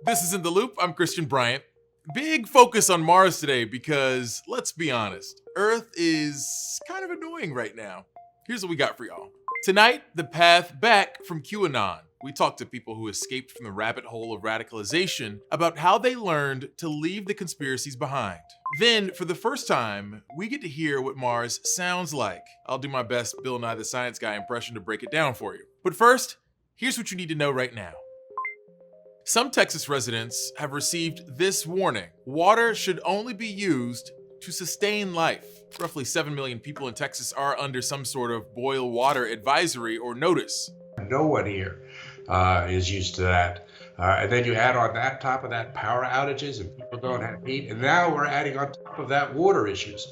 This is In the Loop. I'm Christian Bryant. Big focus on Mars today because, let's be honest, Earth is kind of annoying right now. Here's what we got for y'all. Tonight, the path back from QAnon. We talked to people who escaped from the rabbit hole of radicalization about how they learned to leave the conspiracies behind. Then, for the first time, we get to hear what Mars sounds like. I'll do my best Bill Nye the Science Guy impression to break it down for you. But first, here's what you need to know right now. Some Texas residents have received this warning. Water should only be used to sustain life. Roughly 7 million people in Texas are under some sort of boil water advisory or notice. No one here is used to that. And then you add on that top of that power outages and people don't have heat. And now we're adding on top of that water issues.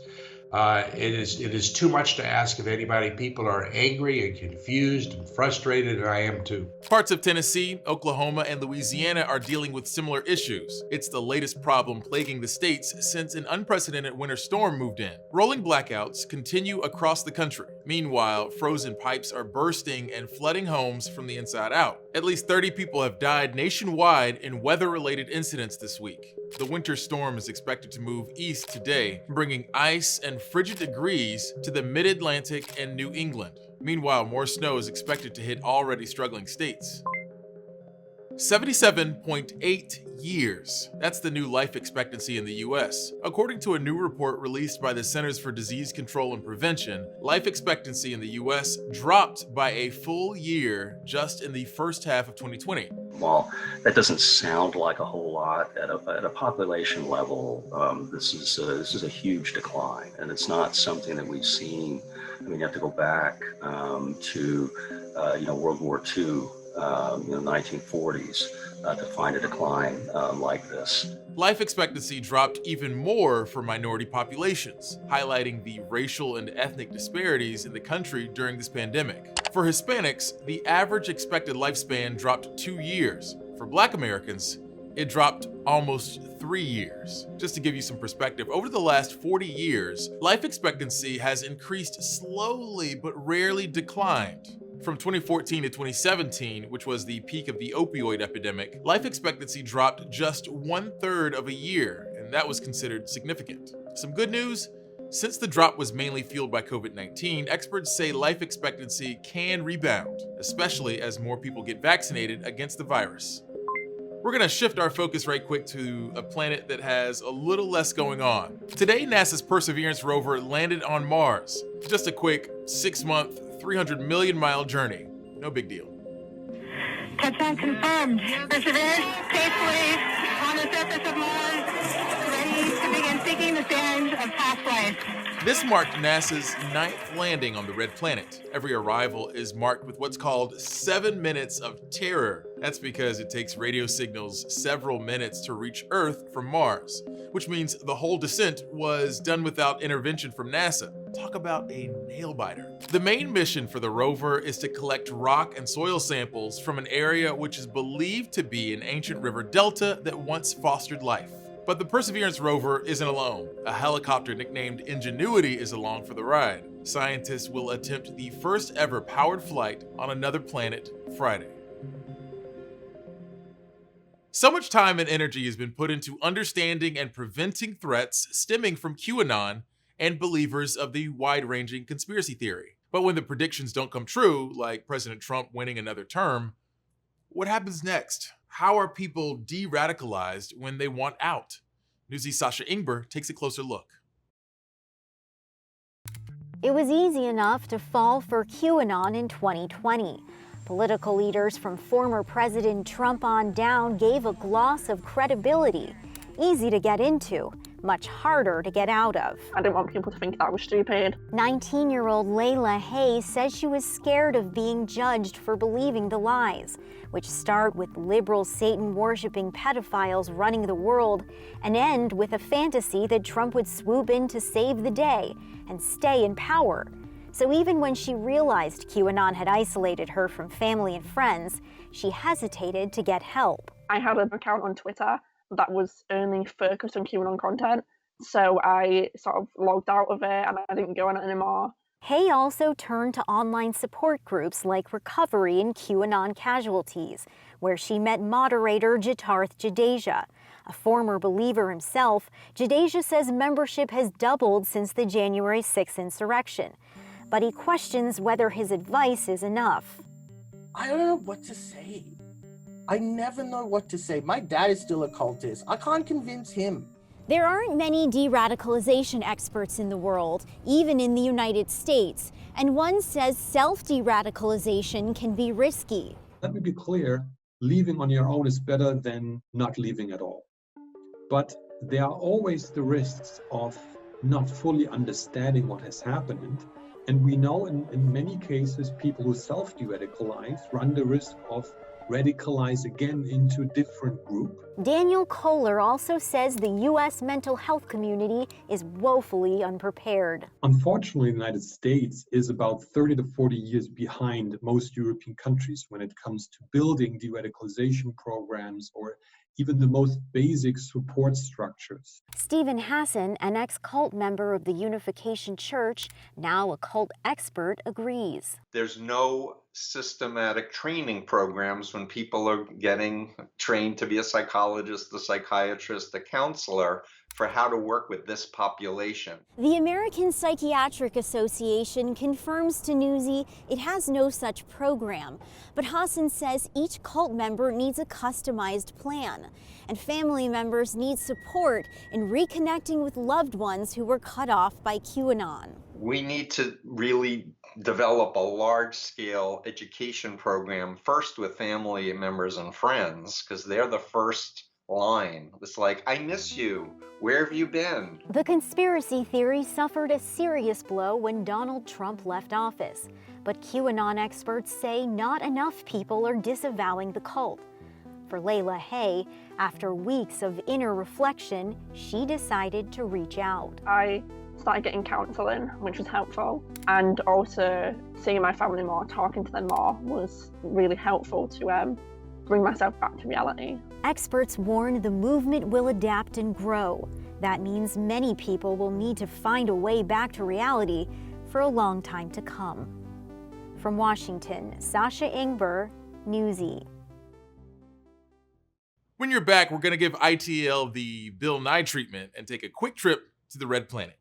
It is too much to ask of anybody. People are angry and confused and frustrated, and I am too. Parts of Tennessee, Oklahoma, and Louisiana are dealing with similar issues. It's the latest problem plaguing the states since an unprecedented winter storm moved in. Rolling blackouts continue across the country. Meanwhile, frozen pipes are bursting and flooding homes from the inside out. At least 30 people have died nationwide in weather-related incidents this week. The winter storm is expected to move east today, bringing ice and frigid degrees to the mid-Atlantic and New England. Meanwhile, more snow is expected to hit already struggling states. 77.8 years. That's the new life expectancy in the US. According to a new report released by the Centers for Disease Control and Prevention, life expectancy in the US dropped by a full year just in the first half of 2020. While that doesn't sound like a whole lot at a population level, this is a huge decline, and it's not something that we've seen. I mean, you have to go back to World War II, 1940s, to find a decline like this. Life expectancy dropped even more for minority populations, highlighting the racial and ethnic disparities in the country during this pandemic. For Hispanics, the average expected lifespan dropped 2 years. For Black Americans, it dropped almost 3 years. Just to give you some perspective, over the last 40 years, life expectancy has increased slowly but rarely declined. From 2014 to 2017, which was the peak of the opioid epidemic, life expectancy dropped just 1/3 of a year, and that was considered significant. Some good news: since the drop was mainly fueled by COVID-19, experts say life expectancy can rebound, especially as more people get vaccinated against the virus. We're gonna shift our focus right quick to a planet that has a little less going on. Today, NASA's Perseverance rover landed on Mars. Just a quick 6-month, 300 million mile journey. No big deal. Touchdown confirmed. Perseverance safely on the surface of Mars, ready to begin seeking the signs of past life. This marked NASA's 9th landing on the Red Planet. Every arrival is marked with what's called 7 minutes of terror. That's because it takes radio signals several minutes to reach Earth from Mars, which means the whole descent was done without intervention from NASA. Talk about a nail-biter. The main mission for the rover is to collect rock and soil samples from an area which is believed to be an ancient river delta that once fostered life. But the Perseverance rover isn't alone. A helicopter nicknamed Ingenuity is along for the ride. Scientists will attempt the first ever powered flight on another planet Friday. So much time and energy has been put into understanding and preventing threats stemming from QAnon and believers of the wide-ranging conspiracy theory. But when the predictions don't come true, like President Trump winning another term, what happens next? How are people de-radicalized when they want out? Newsy's Sasha Ingber takes a closer look. It was easy enough to fall for QAnon in 2020. Political leaders from former President Trump on down gave a gloss of credibility. Easy to get into, much harder to get out of. I didn't want people to think that was stupid. 19-year-old Layla Hayes says she was scared of being judged for believing the lies, which start with liberal Satan-worshipping pedophiles running the world and end with a fantasy that Trump would swoop in to save the day and stay in power. So even when she realized QAnon had isolated her from family and friends, she hesitated to get help. I had an account on Twitter that was only focused on QAnon content, so I sort of logged out of it and I didn't go on it anymore. Hay also turned to online support groups like Recovery and QAnon Casualties, where she met moderator Jitarth Jadeja. A former believer himself, Jadeja says membership has doubled since the January 6th insurrection, but he questions whether his advice is enough. I don't know what to say. I never know what to say. My dad is still a cultist. I can't convince him. There aren't many de-radicalization experts in the world, even in the United States, and one says self-de-radicalization can be risky. Let me be clear, leaving on your own is better than not leaving at all. But there are always the risks of not fully understanding what has happened. And we know in many cases, people who self-de-radicalize run the risk of radicalize again into a different group. Daniel Kohler also says the U.S. mental health community is woefully unprepared. Unfortunately, the United States is about 30 to 40 years behind most European countries when it comes to building de-radicalization programs or even the most basic support structures. Stephen Hassan, an ex-cult member of the Unification Church, now a cult expert, agrees. There's no systematic training programs when people are getting trained to be a psychologist, a psychiatrist, a counselor, for how to work with this population. The American Psychiatric Association confirms to Newsy it has no such program, but Hassan says each cult member needs a customized plan, and family members need support in reconnecting with loved ones who were cut off by QAnon. We need to really develop a large-scale education program, first with family members and friends, because they're the first line. It's like, I miss you. Where have you been? The conspiracy theory suffered a serious blow when Donald Trump left office, but QAnon experts say not enough people are disavowing the cult. For Layla Hay, after weeks of inner reflection, she decided to reach out. I started getting counselling, which was helpful, and also seeing my family more, talking to them more was really helpful to bring myself back to reality. Experts warn the movement will adapt and grow. That means many people will need to find a way back to reality for a long time to come. From Washington, Sasha Ingber, Newsy. When you're back, we're going to give ITL the Bill Nye treatment and take a quick trip to the Red Planet.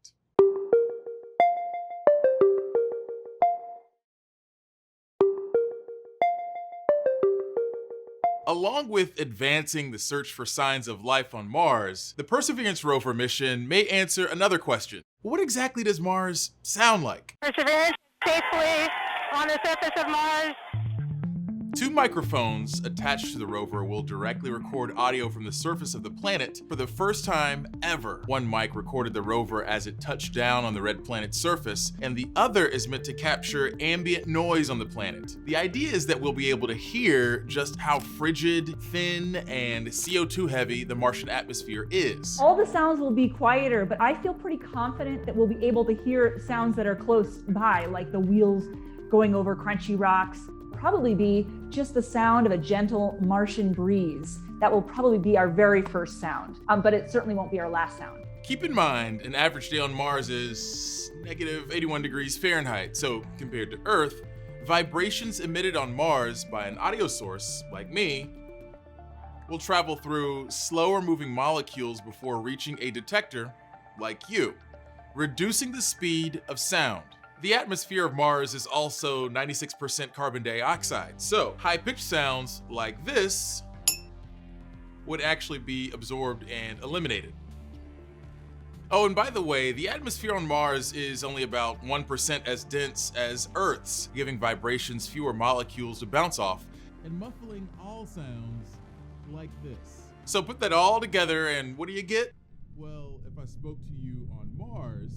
Along with advancing the search for signs of life on Mars, the Perseverance rover mission may answer another question. What exactly does Mars sound like? Perseverance safely on the surface of Mars. Two microphones attached to the rover will directly record audio from the surface of the planet for the first time ever. One mic recorded the rover as it touched down on the red planet's surface, and the other is meant to capture ambient noise on the planet. The idea is that we'll be able to hear just how frigid, thin, and CO2 heavy the Martian atmosphere is. All the sounds will be quieter, but I feel pretty confident that we'll be able to hear sounds that are close by, like the wheels going over crunchy rocks. Probably be just the sound of a gentle Martian breeze. That will probably be our very first sound, but it certainly won't be our last sound. Keep in mind, an average day on Mars is negative 81 degrees Fahrenheit, so compared to Earth, vibrations emitted on Mars by an audio source, like me, will travel through slower moving molecules before reaching a detector, like you, reducing the speed of sound. The atmosphere of Mars is also 96% carbon dioxide, so high-pitched sounds like this would actually be absorbed and eliminated. Oh, and by the way, the atmosphere on Mars is only about 1% as dense as Earth's, giving vibrations fewer molecules to bounce off and muffling all sounds like this. So put that all together and what do you get? Well, if I spoke to you on Mars,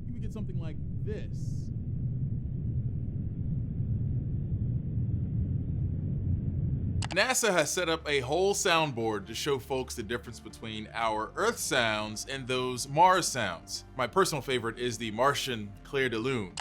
you would get something like this. NASA has set up a whole soundboard to show folks the difference between our Earth sounds and those Mars sounds. My personal favorite is the Martian clair de lune.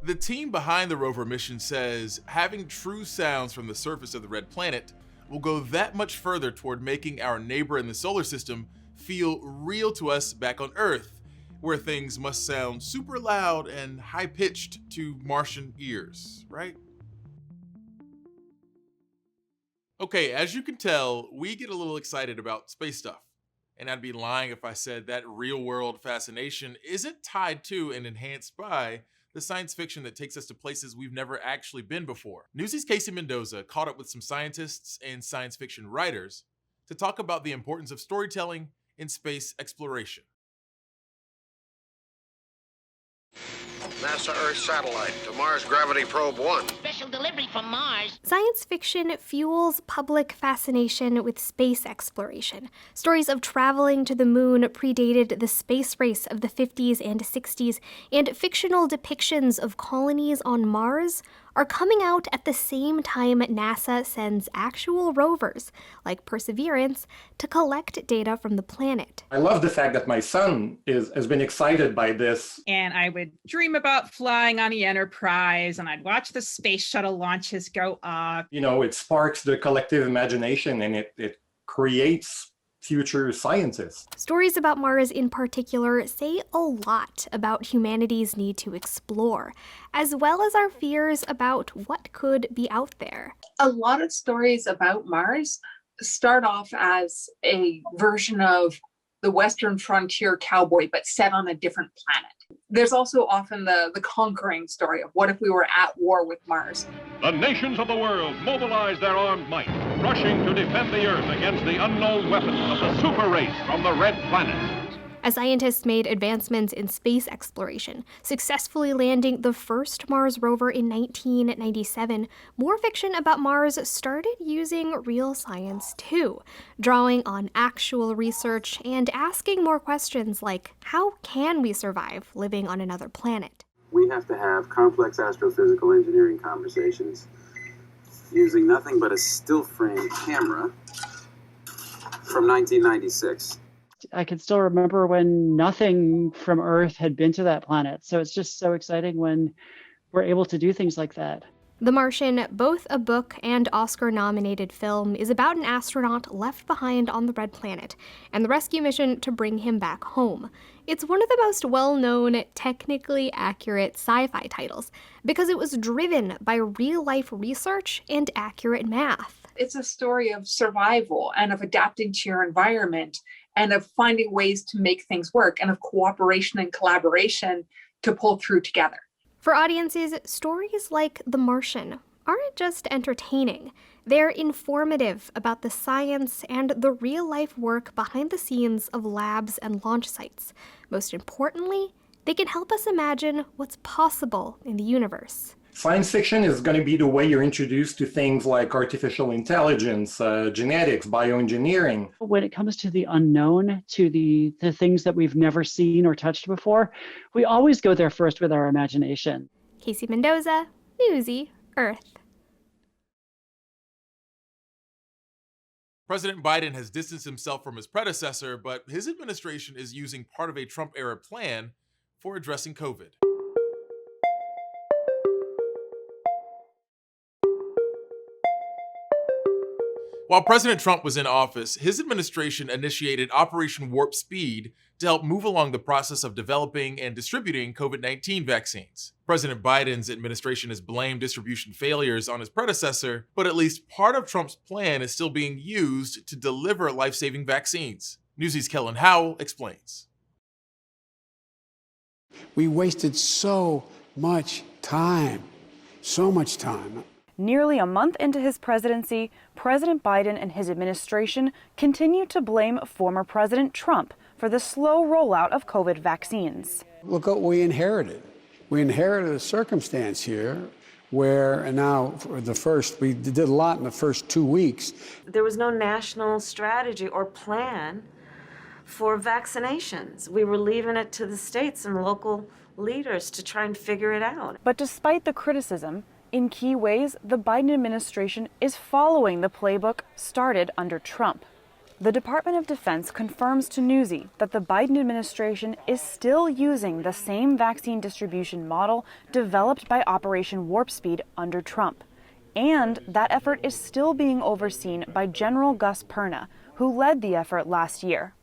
The team behind the rover mission says having true sounds from the surface of the red planet will go that much further toward making our neighbor in the solar system feel real to us back on Earth, where things must sound super loud and high-pitched to Martian ears, right? Okay, as you can tell, we get a little excited about space stuff. And I'd be lying if I said that real-world fascination isn't tied to and enhanced by the science fiction that takes us to places we've never actually been before. Newsy's Casey Mendoza caught up with some scientists and science fiction writers to talk about the importance of storytelling in space exploration. NASA Earth satellite to Mars Gravity Probe 1. Special delivery from Mars. Science fiction fuels public fascination with space exploration. Stories of traveling to the moon predated the space race of the 50s and 60s, and fictional depictions of colonies on Mars are coming out at the same time NASA sends actual rovers, like Perseverance, to collect data from the planet. I love the fact that my son has been excited by this. And I would dream about flying on the Enterprise, and I'd watch the space shuttle launches go up. You know, it sparks the collective imagination, and it creates future scientists. Stories about Mars in particular say a lot about humanity's need to explore, as well as our fears about what could be out there. A lot of stories about Mars start off as a version of the Western frontier cowboy, but set on a different planet. There's also often the conquering story of what if we were at war with Mars. The nations of the world mobilize their armed might, rushing to defend the Earth against the unknown weapons of the super race from the Red Planet. As scientists made advancements in space exploration, successfully landing the first Mars rover in 1997, more fiction about Mars started using real science too, drawing on actual research and asking more questions like, how can we survive living on another planet? We have to have complex astrophysical engineering conversations using nothing but a still frame camera from 1996. I can still remember when nothing from Earth had been to that planet. So it's just so exciting when we're able to do things like that. The Martian, both a book and Oscar-nominated film, is about an astronaut left behind on the Red Planet and the rescue mission to bring him back home. It's one of the most well-known, technically accurate sci-fi titles because it was driven by real-life research and accurate math. It's a story of survival and of adapting to your environment and of finding ways to make things work and of cooperation and collaboration to pull through together. For audiences, stories like The Martian aren't just entertaining. They're informative about the science and the real-life work behind the scenes of labs and launch sites. Most importantly, they can help us imagine what's possible in the universe. Science fiction is going to be the way you're introduced to things like artificial intelligence, genetics, bioengineering. When it comes to the unknown, to the things that we've never seen or touched before, we always go there first with our imagination. Casey Mendoza, Newsy, Earth. President Biden has distanced himself from his predecessor, but his administration is using part of a Trump-era plan for addressing COVID. While President Trump was in office, his administration initiated Operation Warp Speed to help move along the process of developing and distributing COVID-19 vaccines. President Biden's administration has blamed distribution failures on his predecessor, but at least part of Trump's plan is still being used to deliver life-saving vaccines. Newsy's Kellen Howell explains. We wasted so much time. Nearly a month into his presidency, President Biden and his administration continue to blame former President Trump for the slow rollout of COVID vaccines. Look what we inherited. We inherited a circumstance here where, and now for we did a lot in the first 2 weeks. There was no national strategy or plan for vaccinations. We were leaving it to the states and local leaders to try and figure it out. But despite the criticism, in key ways, the Biden administration is following the playbook started under Trump. The Department of Defense confirms to Newsy that the Biden administration is still using the same vaccine distribution model developed by Operation Warp Speed under Trump. And that effort is still being overseen by General Gus Perna, who led the effort last year.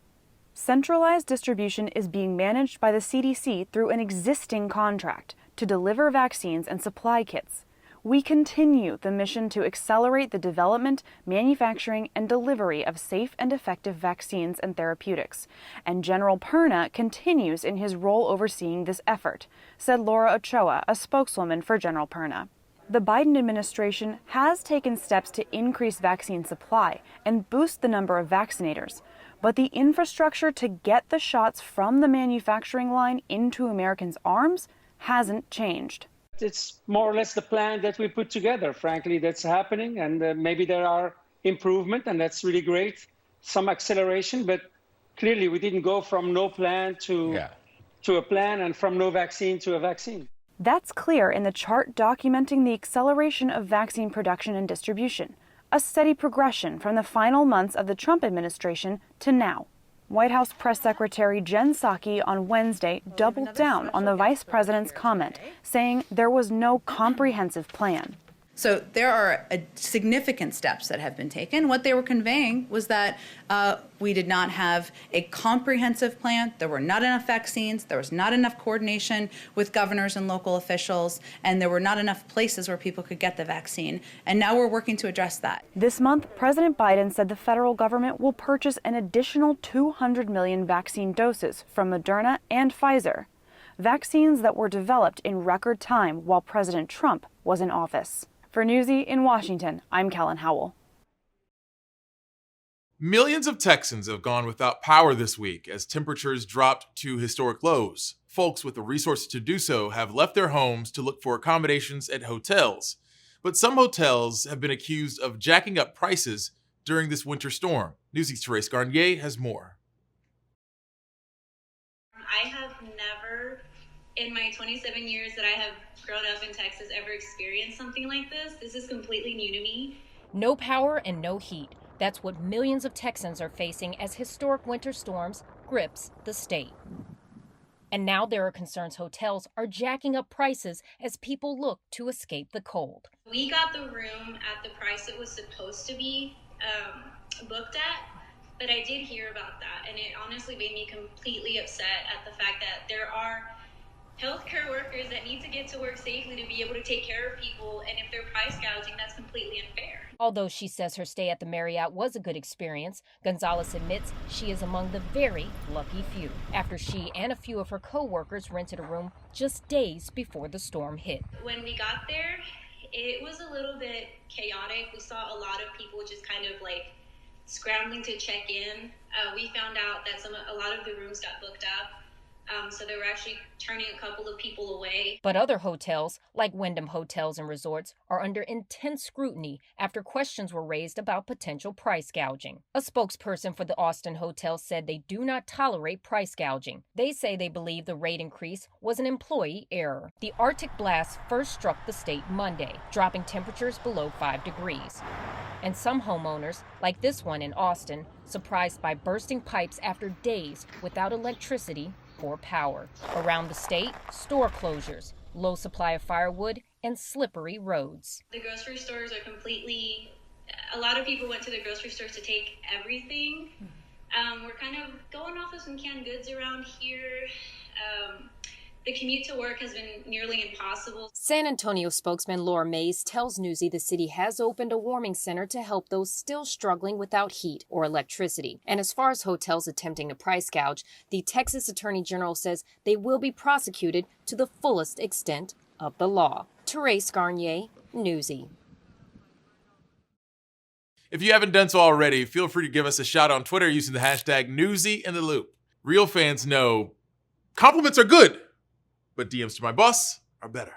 Centralized distribution is being managed by the CDC through an existing contract to deliver vaccines and supply kits. We continue the mission to accelerate the development, manufacturing, and delivery of safe and effective vaccines and therapeutics. And General Perna continues in his role overseeing this effort, said Laura Ochoa, a spokeswoman for General Perna. The Biden administration has taken steps to increase vaccine supply and boost the number of vaccinators, but the infrastructure to get the shots from the manufacturing line into Americans' arms hasn't changed. It's more or less the plan that we put together, frankly, that's happening. And maybe there are improvement, and that's really great. Some acceleration, but clearly we didn't go from no plan to a plan and from no vaccine to a vaccine. That's clear in the chart documenting the acceleration of vaccine production and distribution, a steady progression from the final months of the Trump administration to now. White House Press Secretary Jen Psaki on Wednesday doubled down on the vice president's comment, saying there was no comprehensive plan. So there are significant steps that have been taken. What they were conveying was that we did not have a comprehensive plan. There were not enough vaccines. There was not enough coordination with governors and local officials, and there were not enough places where people could get the vaccine. And now we're working to address that. This month, President Biden said the federal government will purchase an additional 200 million vaccine doses from Moderna and Pfizer, vaccines that were developed in record time while President Trump was in office. For Newsy in Washington, I'm Kellen Howell. Millions of Texans have gone without power this week as temperatures dropped to historic lows. Folks with the resources to do so have left their homes to look for accommodations at hotels. But some hotels have been accused of jacking up prices during this winter storm. Newsy's Therese Garnier has more. I have never, in my 27 years that I have grown up in Texas, ever experienced something like this. This is completely new to me. No power and no heat. That's what millions of Texans are facing as historic winter storms grips the state. And now there are concerns hotels are jacking up prices as people look to escape the cold. We got the room at the price it was supposed to be booked at, but I did hear about that, and it honestly made me completely upset at the fact that there are healthcare workers that need to get to work safely to be able to take care of people, and if they're price gouging, that's completely unfair. Although she says her stay at the Marriott was a good experience, Gonzalez admits she is among the very lucky few, after she and a few of her co-workers rented a room just days before the storm hit. When we got there, it was a little bit chaotic. We saw a lot of people just kind of like scrambling to check in. We found out that a lot of the rooms got booked up. So they were actually turning a couple of people away. But other hotels, like Wyndham Hotels and Resorts, are under intense scrutiny after questions were raised about potential price gouging. A spokesperson for the Austin Hotel said they do not tolerate price gouging. They say they believe the rate increase was an employee error. The Arctic blast first struck the state Monday, dropping temperatures below 5 degrees. And some homeowners, like this one in Austin, surprised by bursting pipes after days without electricity or power. Around the state, store closures, low supply of firewood, and slippery roads. The grocery stores are a lot of people went to the grocery stores to take everything. We're kind of going off of some canned goods around here. The commute to work has been nearly impossible. San Antonio spokesman Laura Mays tells Newsy the city has opened a warming center to help those still struggling without heat or electricity. And as far as hotels attempting to price gouge, the Texas Attorney General says they will be prosecuted to the fullest extent of the law. Therese Garnier, Newsy. If you haven't done so already, feel free to give us a shout on Twitter using the hashtag #NewsyInTheLoop. Real fans know compliments are good, but DMs to my boss are better.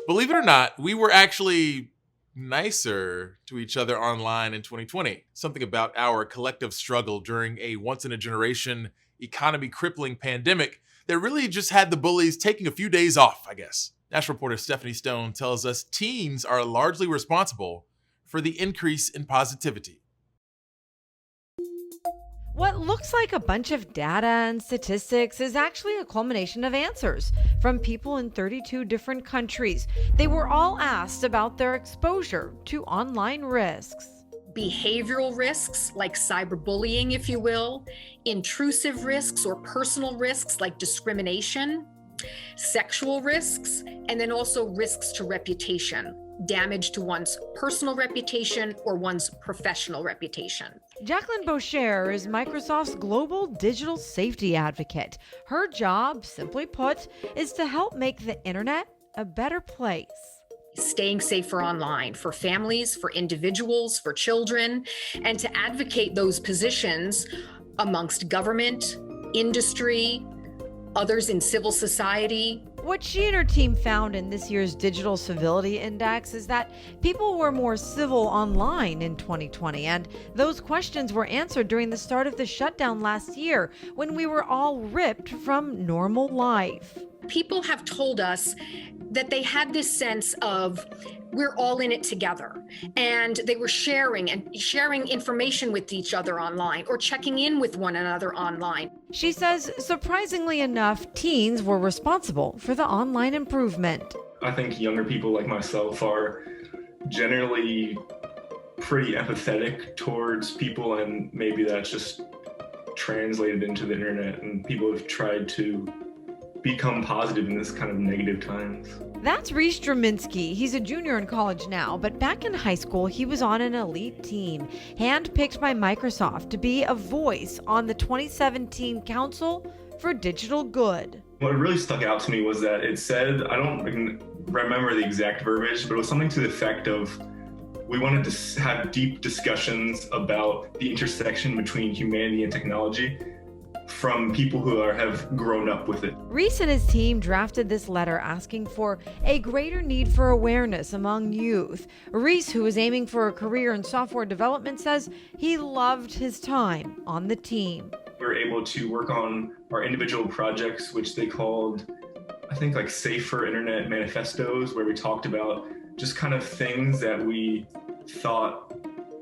Believe it or not, we were actually nicer to each other online in 2020. Something about our collective struggle during a once-in-a-generation, economy-crippling pandemic that really just had the bullies taking a few days off, I guess. National reporter Stephanie Stone tells us teens are largely responsible for the increase in positivity. What looks like a bunch of data and statistics is actually a culmination of answers from people in 32 different countries. They were all asked about their exposure to online risks. Behavioral risks like cyberbullying, if you will, intrusive risks or personal risks like discrimination, sexual risks, and then also risks to reputation, damage to one's personal reputation or one's professional reputation. Jacqueline Boucher is Microsoft's global digital safety advocate. Her job, simply put, is to help make the internet a better place. Staying safer online for families, for individuals, for children, and to advocate those positions amongst government, industry, others in civil society. What she and her team found in this year's Digital Civility Index is that people were more civil online in 2020, and those questions were answered during the start of the shutdown last year when we were all ripped from normal life. People have told us that they had this sense of we're all in it together, and they were sharing information with each other online or checking in with one another online. She says, surprisingly enough, teens were responsible for the online improvement. I think younger people like myself are generally pretty empathetic towards people, and maybe that's just translated into the internet, and people have tried to become positive in this kind of negative times. That's Reese Draminsky. He's a junior in college now, but back in high school, he was on an elite team, handpicked by Microsoft to be a voice on the 2017 Council for Digital Good. What really stuck out to me was that it said, I don't remember the exact verbiage, but it was something to the effect of, we wanted to have deep discussions about the intersection between humanity and technology from people who have grown up with it. Reese and his team drafted this letter asking for a greater need for awareness among youth. Reese, who is aiming for a career in software development, says he loved his time on the team. We were able to work on our individual projects, which they called, I think, like safer internet manifestos, where we talked about just kind of things that we thought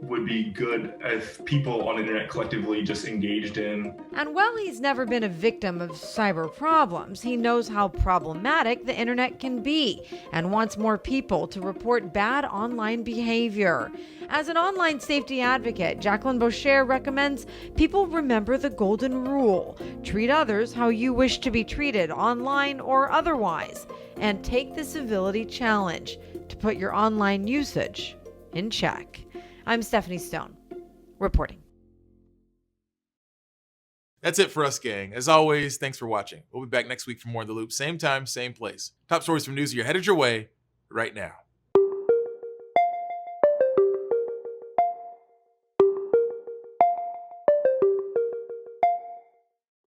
would be good if people on the internet collectively just engaged in. And while he's never been a victim of cyber problems, he knows how problematic the internet can be and wants more people to report bad online behavior. As an online safety advocate, Jacqueline Boucher recommends people remember the golden rule: treat others how you wish to be treated online or otherwise, and take the civility challenge to put your online usage in check. I'm Stephanie Stone, reporting. That's it for us, gang. As always, thanks for watching. We'll be back next week for more of The Loop. Same time, same place. Top stories from Newsy are headed your way right now.